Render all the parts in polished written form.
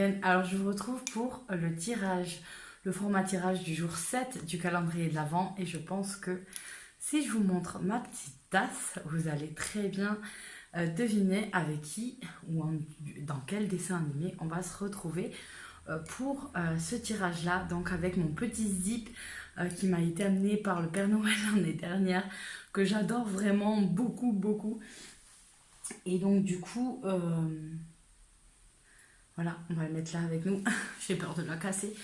Ariane, alors je vous retrouve pour le tirage, le format tirage du jour 7 du calendrier de l'Avent et je pense que si je vous montre ma petite tasse, vous allez très bien deviner avec qui ou dans quel dessin animé on va se retrouver pour ce tirage-là, donc avec mon petit zip qui m'a été amené par le Père Noël l'année dernière, que j'adore vraiment beaucoup, beaucoup. Et donc du coup... voilà, on va le mettre là avec nous. J'ai peur de la casser.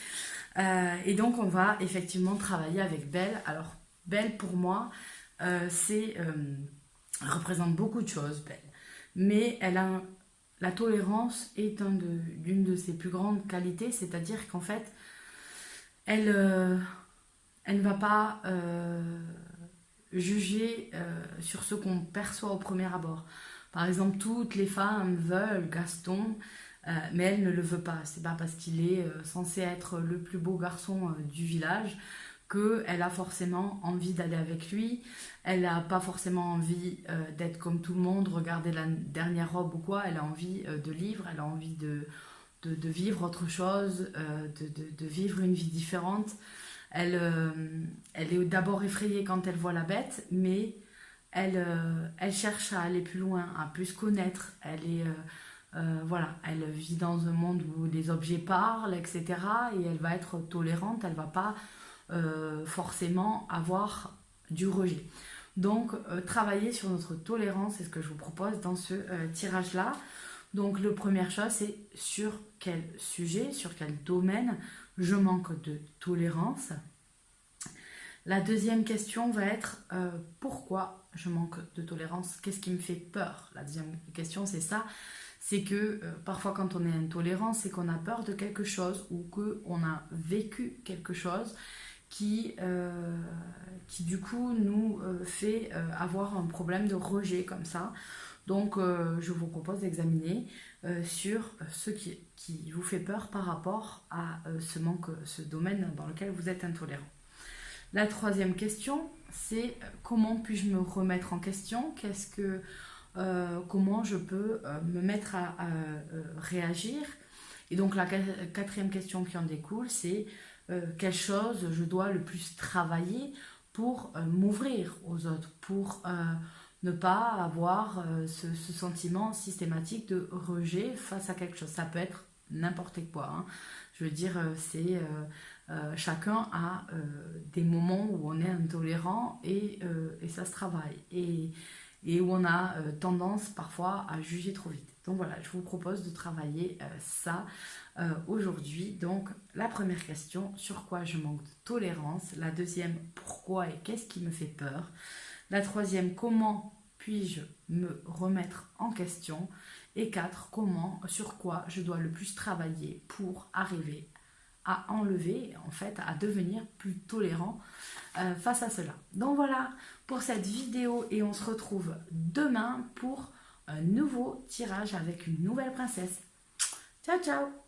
Et donc, on va effectivement travailler avec Belle. Alors, Belle, pour moi, elle représente beaucoup de choses, Belle. Mais la tolérance est d'une de ses plus grandes qualités. C'est-à-dire qu'en fait, elle ne va pas juger sur ce qu'on perçoit au premier abord. Par exemple, toutes les femmes veulent Gaston, mais elle ne le veut pas. C'est pas parce qu'il est censé être le plus beau garçon du village qu'elle a forcément envie d'aller avec lui. Elle n'a pas forcément envie d'être comme tout le monde, regarder la dernière robe ou quoi. Elle a envie de livres, elle a envie de vivre autre chose, de vivre une vie différente. Elle est d'abord effrayée quand elle voit la bête, mais elle cherche à aller plus loin, à plus connaître. Voilà, elle vit dans un monde où les objets parlent, etc. Et elle va être tolérante, elle ne va pas forcément avoir du rejet. Donc, travailler sur notre tolérance, c'est ce que je vous propose dans ce tirage-là. Donc, la première chose, c'est sur quel sujet, sur quel domaine je manque de tolérance. La deuxième question va être pourquoi je manque de tolérance, qu'est-ce qui me fait peur? La deuxième question, c'est ça. C'est que parfois quand on est intolérant, c'est qu'on a peur de quelque chose ou qu'on a vécu quelque chose qui du coup nous fait avoir un problème de rejet comme ça. Donc je vous propose d'examiner sur ce qui vous fait peur par rapport à ce domaine dans lequel vous êtes intolérant. La troisième question, c'est comment puis-je me remettre en question? Comment je peux me mettre à réagir? Et donc la quatrième question qui en découle, c'est quelle chose je dois le plus travailler pour m'ouvrir aux autres, pour ne pas avoir ce sentiment systématique de rejet face à quelque chose. Ça peut être n'importe quoi, hein. Je veux dire, chacun a des moments où on est intolérant et ça se travaille. Et où on a tendance parfois à juger trop vite. Donc voilà, je vous propose de travailler ça aujourd'hui. Donc la première question, sur quoi je manque de tolérance? La deuxième, pourquoi et qu'est-ce qui me fait peur? La troisième, comment puis-je me remettre en question? Et 4, sur quoi je dois le plus travailler pour arriver à enlever, en fait, à devenir plus tolérant face à cela. Donc voilà pour cette vidéo et on se retrouve demain pour un nouveau tirage avec une nouvelle princesse. Ciao, ciao!